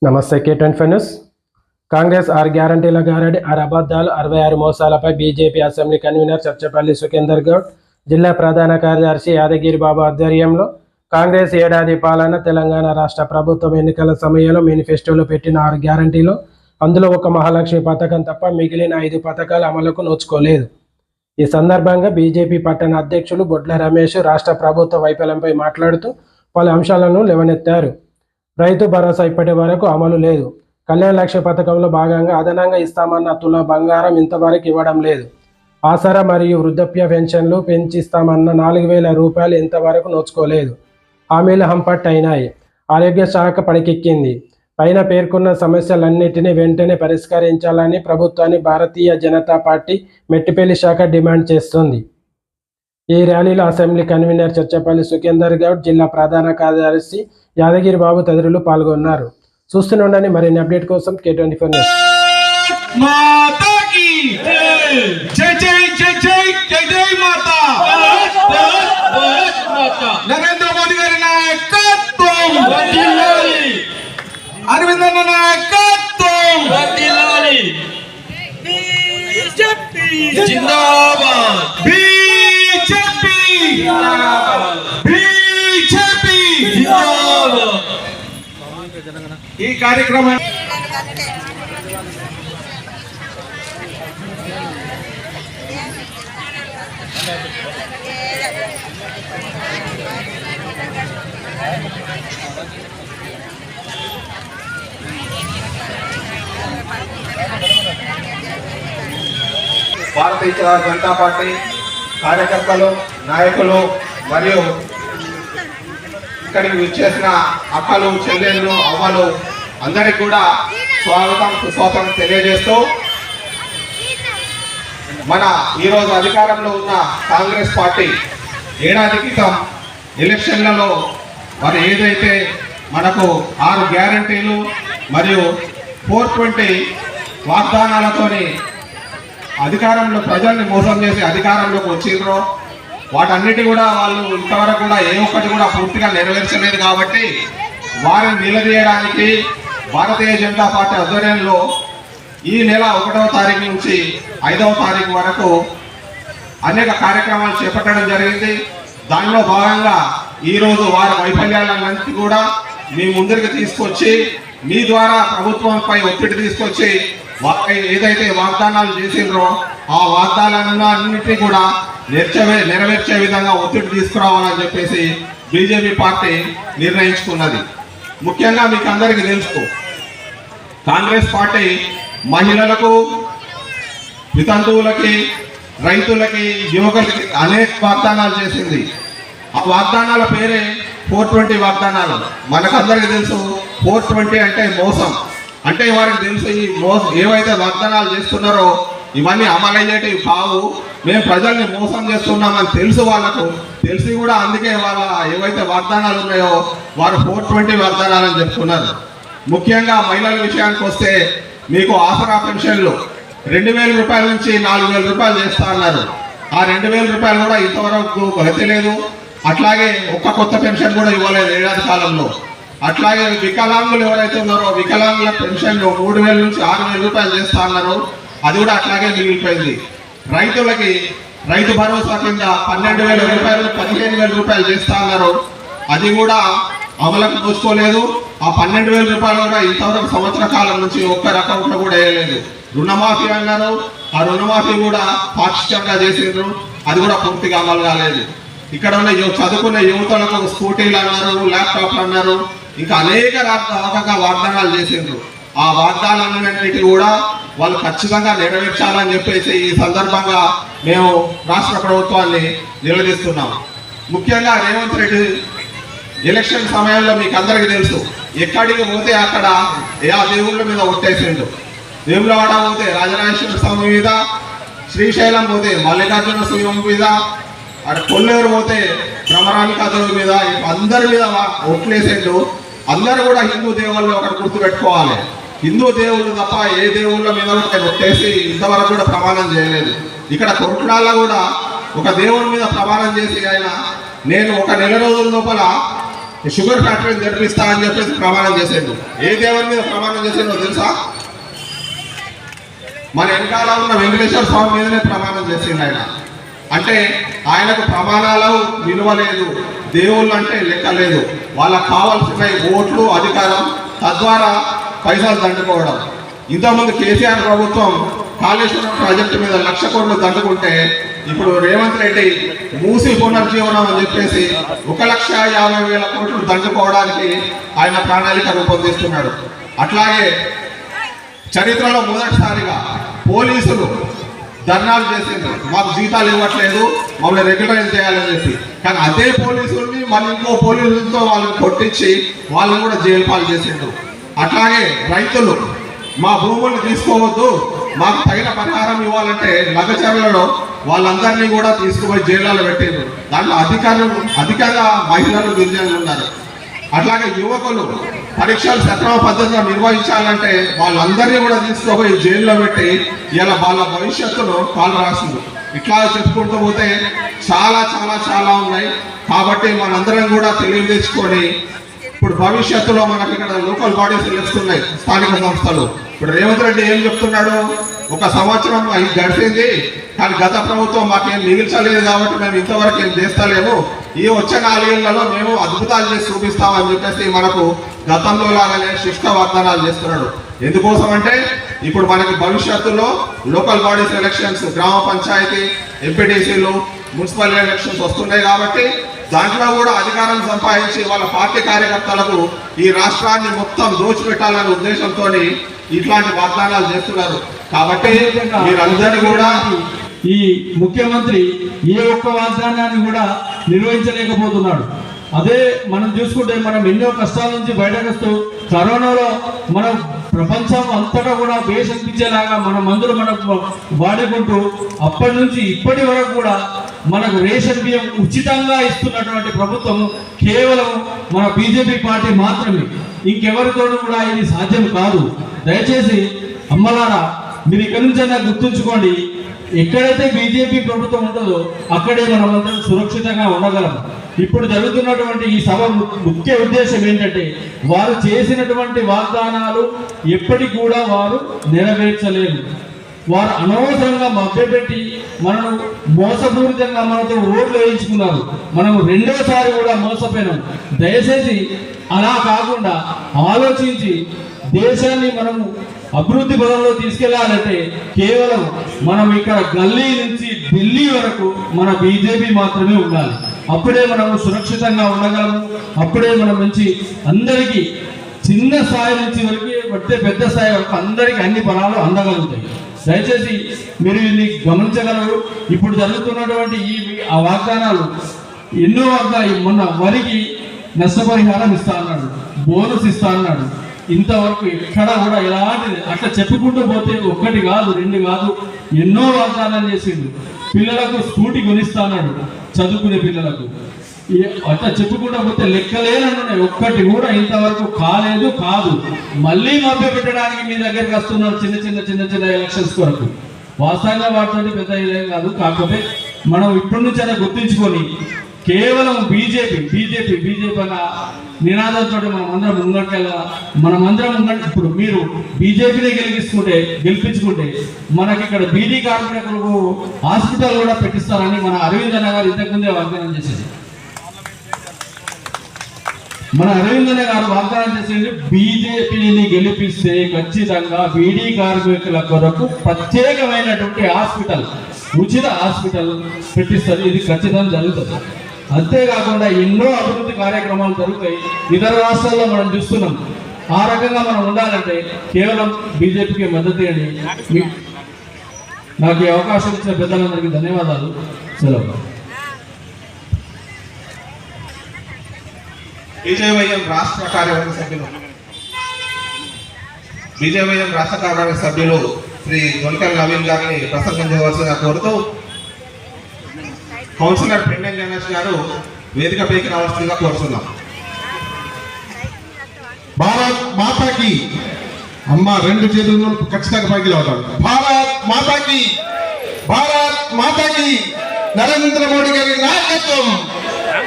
నమస్తే K25 news. Congress 6 గ్యారంటీల గారడి, 6 అబద్ధాలు, 66 మోసాలపై BJP assembly convener Charchapalli Sukhender Goud, జిల్లా ప్రధాన కార్యదర్శి యాదగిరి బాబు ఆధ్వర్యంలో కాంగ్రెస్ ఏడాది పాలన, తెలంగాణ రాష్ట్ర ప్రభుత్వం ఎన్నికల సమయంలో మేనిఫెస్టోలో పెట్టిన 6 గ్యారంటీలు, అందులో ఒక మహాలక్ష్మి పథకం తప్ప మిగిలిన 5 పథకాల అమలుకు నోచుకోలేదు. ఈ సందర్భంగా బీజేపీ పట్టణ అధ్యక్షులు బొడ్ల రమేష్ రాష్ట్ర ప్రభుత్వ వైఫల్యంపై మాట్లాడుతూ పలు అంశాలను లేవనెత్తారు. రైతు భరోసా ఇప్పటి వరకు అమలు లేదు. కళ్యాణ లక్ష్య పథకంలో భాగంగా అదనంగా ఇస్తామన్న తుల బంగారం ఇంతవరకు ఇవ్వడం లేదు. ఆసరా మరియు వృద్ధాప్య పెన్షన్లు పెంచిస్తామన్న 4,000 రూపాయలు ఇంతవరకు నోచుకోలేదు. హామీలు హంపట్ అయినాయి. ఆరోగ్య శాఖ పడికెక్కింది. పైన పేర్కొన్న సమస్యలన్నిటినీ వెంటనే పరిష్కరించాలని ప్రభుత్వాన్ని భారతీయ జనతా పార్టీ మెట్టిపల్లి శాఖ డిమాండ్ చేస్తుంది. ఈ ర్యాలీలో అసెంబ్లీ కన్వీనర్ చర్చపల్లి సుఖేందర్ గౌడ్, జిల్లా ప్రధాన కార్యదర్శి యాదగిరి బాబు తదితరులు పాల్గొన్నారు. చూస్తుండండి మరిన్ని అప్డేట్ కోసం K25 న్యూస్. నరేంద్ర మోదీ గారి నాయకత్వం, అరవింద్ అన్న నాయకత్వం, జిందాబాద్ బీజేపీ, బీజేపీ జిందాబాద్. ఈ కార్యక్రమం భారతీయ జనతా పార్టీ కార్యకర్తలు, నాయకులు మరియు ఇక్కడికి విచ్చేసిన అక్కలు, చెల్లెళ్ళు, అవ్వలు అందరికీ కూడా స్వాగతం, సుస్వాగతం తెలియజేస్తూ మన ఈరోజు అధికారంలో ఉన్న కాంగ్రెస్ పార్టీ ఏడాది క్రితం ఎలక్షన్లలో మరి ఏదైతే మనకు 6 గ్యారంటీలు మరియు 420 వాగ్దానాలతోని అధికారంలో ప్రజల్ని మోసం చేసి అధికారంలోకి వచ్చిండ్రో వాటన్నిటి కూడా వాళ్ళు ఇంతవరకు కూడా ఏ ఒక్కటి కూడా పూర్తిగా నెరవేర్చలేదు. కాబట్టి వారిని నిలదీయడానికి భారతీయ జనతా పార్టీ ఆధ్వర్యంలో ఈ నెల 1వ తారీఖు నుంచి 5వ తారీఖు వరకు అనేక కార్యక్రమాలు చేపట్టడం జరిగింది. దానిలో భాగంగా ఈరోజు వారి వైఫల్యాలన్నింటినీ కూడా మీ ముందరికి తీసుకొచ్చి మీ ద్వారా ప్రభుత్వంపై ఒత్తిడి తీసుకొచ్చి ఏదైతే వాగ్దానాలు చేసిండ్రో ఆ వాగ్దానాలన్నింటినీ కూడా నెరవేర్చే విధంగా ఒత్తిడి తీసుకురావాలని చెప్పేసి బీజేపీ పార్టీ నిర్ణయించుకున్నది. ముఖ్యంగా మీకు అందరికీ తెలుసు, కాంగ్రెస్ పార్టీ మహిళలకు, వితంతువులకి, రైతులకి, యువకులకి అనేక వాగ్దానాలు చేసింది. ఆ వాగ్దానాల పేరే 420 వాగ్దానాలు. మనకందరికీ తెలుసు 420 అంటే మోసం. అంటే వారికి తెలుసు ఈ ఏవైతే వాగ్దానాలు చేస్తున్నారో ఇవన్నీ అమలయ్యేటివి కావు, మేము ప్రజల్ని మోసం చేస్తున్నామని తెలుసు. వాళ్ళకు తెలిసి కూడా అందుకే వాళ్ళ ఏవైతే వాగ్దానాలు ఉన్నాయో వారు 420 వాగ్దానాలు అని చెప్తున్నారు. ముఖ్యంగా మహిళల విషయానికి వస్తే మీకు ఆసరా పెన్షన్లు 2,000 రూపాయల నుంచి 4,000 రూపాయలు చేస్తా అన్నారు. ఆ 2,000 రూపాయలు కూడా ఇంతవరకు గతిలేదు. అట్లాగే ఒక్క కొత్త పెన్షన్ కూడా ఇవ్వలేదు ఏడాది కాలంలో. అట్లాగే వికలాంగులు ఎవరైతే ఉన్నారో వికలాంగుల పెన్షన్లు 3,000 నుంచి 6,000 రూపాయలు చేస్తా అన్నారు. అది కూడా అట్లాగే మిగిలిపోయింది. రైతులకి రైతు భరోసా కింద 12,000 రూపాయలు 15,000 రూపాయలు చేస్తా అన్నారు. అది కూడా అమలుకు నోచుకోలేదు. ఆ 12,000 రూపాయలు కూడా ఇంతవరకు సంవత్సర కాలం నుంచి ఒక్కరి అకౌంట్లో కూడా వేయలేదు. రుణమాఫీ అన్నారు. ఆ రుణమాఫీ కూడా పాక్షికంగా చేసిండ్రు. అది కూడా పూర్తిగా అమలు కాలేదు. ఇక్కడ ఉన్న చదువుకునే యువతలకు స్కూటీలు అన్నారు, ల్యాప్టాప్లు అన్నారు, ఇంకా అనేక రకాల వాగ్దానాలు చేసిండ్రు. ఆ వాగ్దానాలన్నింటినీ కూడా వాళ్ళు ఖచ్చితంగా నెరవేర్చాలని చెప్పేసి ఈ సందర్భంగా మేము రాష్ట్ర ప్రభుత్వాన్ని నిలదీస్తున్నాం. ముఖ్యంగా రేవంత్ రెడ్డి ఎలక్షన్ సమయంలో మీకు అందరికీ తెలుసు, ఎక్కడికి పోతే అక్కడ ఆ దేవుళ్ళ మీద ఒట్టేసిండు. వేములవాడ పోతే రాజరాజేశ్వర స్వామి మీద, శ్రీశైలం పోతే మల్లికార్జున స్వామి మీద, అక్కడ కొల్లేరు పోతే భ్రమరామికాదేవి మీద, అందరి మీద ఒట్లేసిండు. అందరూ కూడా హిందూ దేవుళ్ళు ఒకటి గుర్తుపెట్టుకోవాలి, హిందూ దేవుళ్ళు తప్ప ఏ దేవుళ్ళ మీద ఒట్టేసి ఇంతవరకు కూడా ప్రమాణం చేయలేదు. ఇక్కడ కొట్లాల్లో కూడా ఒక దేవుడి మీద ప్రమాణం చేసి ఆయన నేను 1 నెల రోజుల లోపల ఈ షుగర్ ఫ్యాక్టరీని తెరిపిస్తా అని చెప్పేసి ప్రమాణం చేసిండు. ఏ దేవుని మీద ప్రమాణం చేసిండో తెలుసా? మన వెనకాల ఉన్న వెంకటేశ్వర స్వామి మీదనే ప్రమాణం చేసిండు ఆయన. అంటే ఆయనకు ప్రమాణాలు విలువ లేదు, దేవుళ్ళు అంటే లెక్క లేదు. వాళ్ళకు కావాల్సిన ఓట్లు, అధికారం, తద్వారా పైసలు దండుకోవడం. ఇంతకుముందు కేసీఆర్ ప్రభుత్వం కాళేశ్వరం ప్రాజెక్టు మీద 1,00,000 కోట్లు దండుకుంటే ఇప్పుడు రేవంత్ రెడ్డి మూసి పునర్జీవనం అని చెప్పేసి 1,50,000 కోట్లు దండుకోవడానికి ఆయన ప్రణాళిక రూపొందిస్తున్నాడు. అట్లాగే చరిత్రలో మొదటిసారిగా పోలీసులు ధర్నాలు చేసిండ్రు, మాకు జీతాలు ఇవ్వట్లేదు, మమ్మల్ని రెగ్యులరైజ్ చేయాలని చెప్పి. కానీ అదే పోలీసుల్ని మళ్ళీ ఇంకో పోలీసులతో వాళ్ళని కొట్టించి వాళ్ళని కూడా జైలు పాలు చేసిండ్రు. అట్లాగే రైతులు మా భూముల్ని తీసుకోవద్దు, మాకు తగిన పరిహారం ఇవ్వాలంటే లగచర్లలో వాళ్ళందరినీ కూడా తీసుకుపోయి జైళ్ళలో పెట్టిండ్రు. దాంట్లో అధికంగా మహిళలు, గిరిజనులు ఉన్నారు. అట్లాగే యువకులు పరీక్షలు సక్రమ పద్ధతిలో నిర్వహించాలంటే వాళ్ళందరినీ కూడా తీసుకుపోయి జైల్లో పెట్టి ఇలా వాళ్ళ భవిష్యత్తును కాలు రాసింది. ఇట్లా చెప్పుకుంటూ పోతే చాలా చాలా చాలా ఉన్నాయి. కాబట్టి మనందరం కూడా తెలివి తెచ్చుకొని ఇప్పుడు భవిష్యత్తులో మనకి ఇక్కడ లోకల్ బాడీస్ తెలుస్తున్నాయి, స్థానిక సంస్థలు. ఇప్పుడు రేవంత్ రెడ్డి ఏం చెప్తున్నాడు? 1 సంవత్సరం గడిచింది కానీ గత ప్రభుత్వం మాకేం మిగిల్చలేదు కాబట్టి మేము ఇంతవరకు ఏం చేస్తలేము, ఈ వచ్చే 4 ఏళ్లలో మేము అద్భుతాలు చేసి చూపిస్తామని చెప్పేసి మనకు గతంలో లాగానే శిష్ట వాగ్దానాలు చేస్తున్నాడు. ఎందుకోసం అంటే ఇప్పుడు మనకి భవిష్యత్తులో లోకల్ బాడీస్ ఎలక్షన్స్, గ్రామ పంచాయతీ, ఎంపీటీసీలు, మున్సిపల్ ఎలక్షన్స్ వస్తున్నాయి. కాబట్టి దాంట్లో కూడా అధికారం సంపాదించి వాళ్ళ పార్టీ కార్యకర్తలకు ఈ రాష్ట్రాన్ని మొత్తం దోచిపెట్టాలనే ఉద్దేశంతో ఇట్లాంటి వాగ్దానాలు చేస్తున్నారు. కాబట్టి మీరందరూ కూడా ఈ ముఖ్యమంత్రి ఏ ఒక్క వాగ్దానాన్ని కూడా నిర్వహించలేకపోతున్నాడు. అదే మనం చూసుకుంటే మనం ఎన్నో కష్టాల నుంచి బయటకు వస్తూ కరోనాలో మనం ప్రపంచం అంతటా కూడా వేసంపించేలాగా మన మందులు మనకు వాడుకుంటూ అప్పటి నుంచి ఇప్పటి వరకు కూడా మనకు రేషన్ బియ్యం ఉచితంగా ఇస్తున్నటువంటి ప్రభుత్వం కేవలం మన బీజేపీ పార్టీ మాత్రమే. ఇంకెవరితోనూ కూడా ఇది సాధ్యం కాదు. దయచేసి అమ్మలారా మీరు ఇక్కడి నుంచైనా గుర్తుంచుకోండి, ఎక్కడైతే బీజేపీ ప్రభుత్వం ఉంటుందో అక్కడే మనమందరం సురక్షితంగా ఉండగలం. ఇప్పుడు జరుగుతున్నటువంటి ఈ సభ ముఖ్య ఉద్దేశం ఏంటంటే వారు చేసినటువంటి వాగ్దానాలు ఎప్పటికి కూడా వారు నెరవేర్చలేరు. వారు అనవసరంగా మభ్యపెట్టి మనను మోసపూరితంగా మనతో ఓట్లు వేయించుకున్నారు. మనము 2వసారి కూడా మోసపోయినాం. దయచేసి అలా కాకుండా ఆలోచించి దేశాన్ని మనము అభివృద్ధి పదంలో తీసుకెళ్లాలంటే కేవలం మనం ఇక్కడ గల్లీ నుంచి ఢిల్లీ వరకు మన బీజేపీ మాత్రమే ఉండాలి. అప్పుడే మనము సురక్షితంగా ఉండగలము. అప్పుడే మనం మంచి అందరికీ చిన్న స్థాయి నుంచి వరకు పడితే పెద్ద స్థాయి వరకు అందరికీ అన్ని ఫలాలు అందగలుగుతాయి. దయచేసి మీరు ఇది గమనించగలరు. ఇప్పుడు జరుగుతున్నటువంటి ఆ వాగ్దానాలు ఎన్నో వాగ్దానాలు. మొన్న వరికి నష్టపరిహారం ఇస్తా అన్నాడు, బోనస్ ఇస్తా అన్నాడు. ఇంతవరకు ఎక్కడ కూడా ఎలాంటిది అట్లా చెప్పుకుంటూ పోతే 1 కాదు 2 కాదు ఎన్నో వాగ్దానాలు చేసిండు. పిల్లలకు స్కూటీ కొనిస్తాడు చదువుకునే పిల్లలకు. అట్లా చెప్పుకుంటూ పోతే లెక్కలేనన్నాయి. 1 కూడా ఇంతవరకు కాలేదు, కాదు. మళ్ళీ మభ్య పెట్టడానికి మీ దగ్గరికి వస్తున్నారు చిన్న ఎలక్షన్స్ కొరకు. వాస్తవంగా వాటితో పెద్ద ఇదేం కాదు. కాకపోతే మనం ఇప్పటి నుంచి అయినా గుర్తించుకొని కేవలం బీజేపీ అన్న నినాదంతో మనమందరం ముంగట్లా ఇప్పుడు మీరు బీజేపీని గెలిపించుకుంటే మనకి ఇక్కడ బీడీ కార్మికులకు హాస్పిటల్ కూడా పెట్టిస్తారని మన అరవింద్ అన్న గారు ఇంతకుముందే వాగ్దానం చేసేది. మన అరవింద్ అన్న గారు వాగ్దానం చేసేది బీజేపీని గెలిపిస్తే ఖచ్చితంగా బీడీ కార్మికుల కొరకు ప్రత్యేకమైనటువంటి హాస్పిటల్, ఉచిత హాస్పిటల్ పెట్టిస్తారు. ఇది ఖచ్చితంగా జరుగుతుంది. అంతేకాకుండా ఎన్నో అభివృద్ధి కార్యక్రమాలు జరుగుతాయి. ఇతర రాష్ట్రాల్లో మనం చూస్తున్నాం. ఆ రకంగా మనం ఉండాలంటే కేవలం బీజేపీకి మద్దతు ఇవ్వండి. నాకు ఈ అవకాశం ఇచ్చిన పెద్దలందరికీ ధన్యవాదాలు. సెలవు. బీజేవైఎం రాష్ట్ర కార్యవర్గ సభ్యులు శ్రీ దొనకల నవీన్ గారిని ప్రసంగించవలసిందిగా కోరుతూ కౌన్సిలర్ పెండెన్ గణేష్ గారు వేదికపైకి రావాల్సిందిగా కోరుతున్నాం. భారత్ మాతాకి అమ్మ 2 చేతులను ఖచ్చితంగా పైకి లేవతాడు. భారత్ మాతాకి, భారత్ మాతాకి. నరేంద్ర మోడీ గారి నాయకత్వం,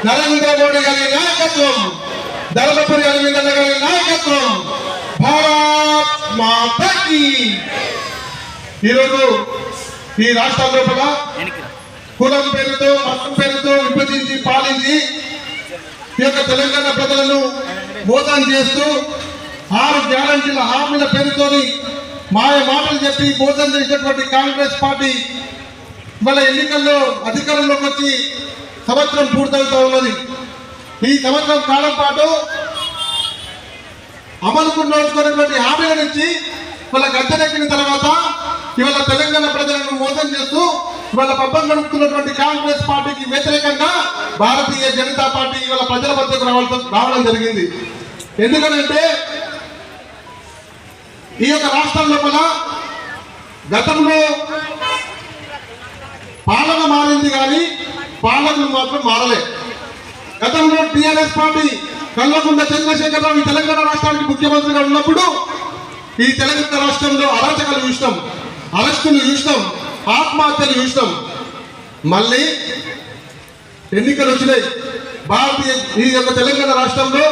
నరేంద్ర మోడీ గారి నాయకత్వం. ధర్మపురి అరవిందన్న గారి నాయకత్వం. భారత్ మాతాకి. ఈరోజు ఈ రాష్ట్రం లోపల కులం పేరుతో మతం పేరుతో విభజించి పాలించి ఈ యొక్క తెలంగాణ ప్రజలను మోసం చేస్తూ 6 గ్యారంటీల హామీల పేరుతోని మాయ మాటలు చెప్పి మోసం చేసినటువంటి కాంగ్రెస్ పార్టీ ఇవాళ ఎన్నికల్లో అధికారంలోకి వచ్చి సంవత్సరం పూర్తవుతూ ఉన్నది. ఈ సంవత్సరం కాలం పాటు అమలుకు నోచుకున్నటువంటి హామీల నుంచి వాళ్ళ గద్దెనెక్కిన తర్వాత ఇవాళ తెలంగాణ ప్రజలను మోసం చేస్తూ ఇవాళ పబ్బం గడుపుతున్నటువంటి కాంగ్రెస్ పార్టీకి వ్యతిరేకంగా భారతీయ జనతా పార్టీ ఇవాళ ప్రజల మధ్యకు రావడం జరిగింది. ఎందుకంటే ఈ యొక్క రాష్ట్రం లోపల గతంలో పాలన మారింది కానీ పాలకులు మాత్రం మారలే. గతంలో టిఆర్ఎస్ పార్టీ కల్వకుంట్ల చంద్రశేఖరరావు ఈ తెలంగాణ రాష్ట్రానికి ముఖ్యమంత్రిగా ఉన్నప్పుడు ఈ తెలంగాణ రాష్ట్రంలో అరాచకాలు చూసినాం, అరెస్టులు చూసినాం, ఆత్మహత్యలు చూసినాం. మళ్ళీ ఎన్నికలు వచ్చినాయి. ఈ యొక్క తెలంగాణ రాష్ట్రంలో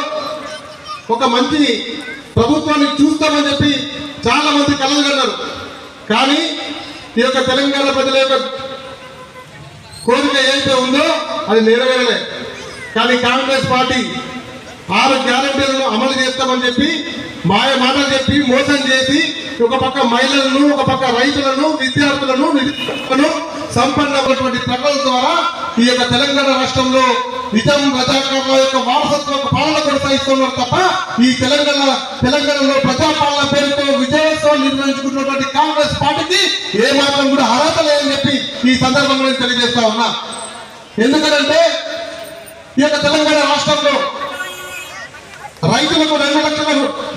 ఒక మంచి ప్రభుత్వాన్ని చూస్తామని చెప్పి చాలా మంది కలలు కన్నారు. కానీ ఈ యొక్క తెలంగాణ ప్రజల యొక్క కోరిక ఏదైతే ఉందో అది నెరవేరలే. కానీ కాంగ్రెస్ పార్టీ 6 గ్యారెంటీలను అమలు చేస్తామని చెప్పి మాయ మాటలు చెప్పి మోసం చేసి ఒక పక్క మహిళలను, ఒక పక్క రైతులను, విద్యార్థులను, నిరుద్యోగులను సంపన్నమైనటువంటి ప్రజల ద్వారా ఈ యొక్క తెలంగాణ రాష్ట్రంలో నిజాం రజాకారుల యొక్క వారసత్వ పాలన కొనసాగిస్తున్నారు తప్ప ఈ తెలంగాణలో ప్రజాపాలన పేరుతో విజయోత్సవాలు నిర్వహించుకున్నటువంటి కాంగ్రెస్ పార్టీకి ఏ మాత్రం కూడా అర్హత లేదని చెప్పి ఈ సందర్భంగా నేను తెలియజేస్తా ఉన్నా. ఎందుకంటే ఈ యొక్క తెలంగాణ రాష్ట్రంలో రైతులకు 2 లక్షల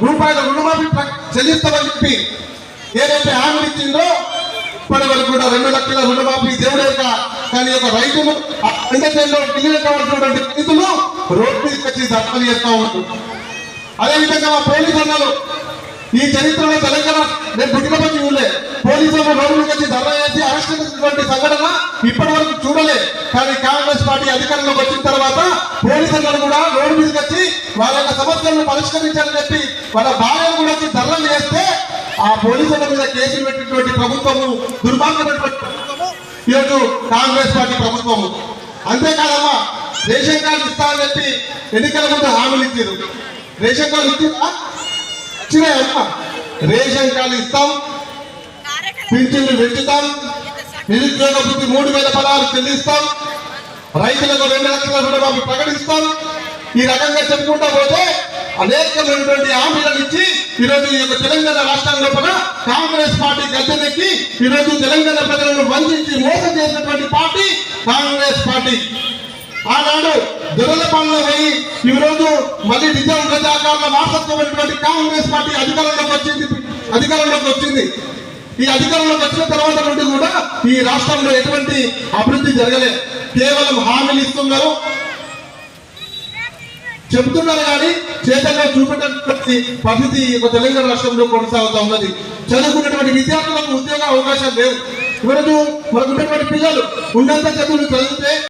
రూపాయల రుణమాఫీ చెల్లిస్తామని చెప్పి ఏదైతే హామీ ఇచ్చిందో ఇప్పటి వరకు కూడా 2 లక్షల రుణమాఫీ దేవుడేక. కానీ ఒక రైతులు అండచేలో గిన్నెలు కావాల్సినటువంటి రైతులు రోడ్డు మీదకి వచ్చి ధర్నాలు చేస్తా ఉన్నారు. అదేవిధంగా మా పోలీసు అన్నలు ఈ చరిత్రలో తెలంగాణ నేను పుట్టినప్పటి ఊళ్ళే పోలీసులు రోడ్డు మీదకి వచ్చి ధర్నా చేసి అరెస్ట్ చేసినటువంటి సంఘటన ఇప్పటి వరకు చూడలే. కానీ కాంగ్రెస్ పార్టీ అధికారంలోకి వచ్చిన తర్వాత పోలీసులు కూడా రోడ్డు మీదకి వచ్చి వాళ్ళ యొక్క సమస్యలను పరిష్కరించాలని చెప్పి వాళ్ళ భార్యలు కూడా వచ్చి ధర్నాలు చేస్తే ఆ పోలీసుల మీద కేసులు పెట్టినటువంటి ప్రభుత్వము, దుర్మార్గమైనటువంటి ప్రభుత్వము ఈరోజు కాంగ్రెస్ పార్టీ ప్రభుత్వము. అంతేకాదమ్మా, రేషన్ కార్డు ఇస్తామని చెప్పి ఎన్నికల ముందు హామీలు ఇచ్చారు. రేషన్ కార్డు ఇచ్చినాయమ్మా. రేషన్ కార్డు ఇస్తాం, పింఛన్లు పెంచుతాం, నిరుద్యోగ వృత్తి 3000 పదాలు చెల్లిస్తాం, రైతులకు 2 లక్షల రుణమాఫీ ప్రకటిస్తాం. ఈ రకంగా చెప్పుకుంటా పోతే అనేకమైనటువంటి హామీలను ఇచ్చి ఈరోజు ఈ యొక్క తెలంగాణ రాష్ట్రం లోపల కాంగ్రెస్ పార్టీ గద్దెనెక్కి ఈరోజు తెలంగాణ ప్రజలను వంచించి మోసం చేసినటువంటి పార్టీ కాంగ్రెస్ పార్టీ. ఆనాడు దొరల పాలన పోయి ఈరోజు మళ్ళీ నిజాం రజాకారుల వారసత్వమైనటువంటి కాంగ్రెస్ పార్టీ అధికారంలోకి వచ్చింది. ఈ అధికారంలోకి వచ్చిన తర్వాత నుండి కూడా ఈ రాష్ట్రంలో ఎటువంటి అభివృద్ధి జరగలేదు. కేవలం హామీలు ఇస్తున్నారు, చెబుతున్నారు కానీ చేతల్లో చూపెట్టినటువంటి పరిస్థితి తెలంగాణ రాష్ట్రంలో కొనసాగుతూ ఉన్నది. చదువుకున్నటువంటి విద్యార్థులకు ఉద్యోగ అవకాశాలు లేవు. ఈరోజు మనకు ఉన్నటువంటి పిల్లలు ఉన్నంత చదువులు చదివితే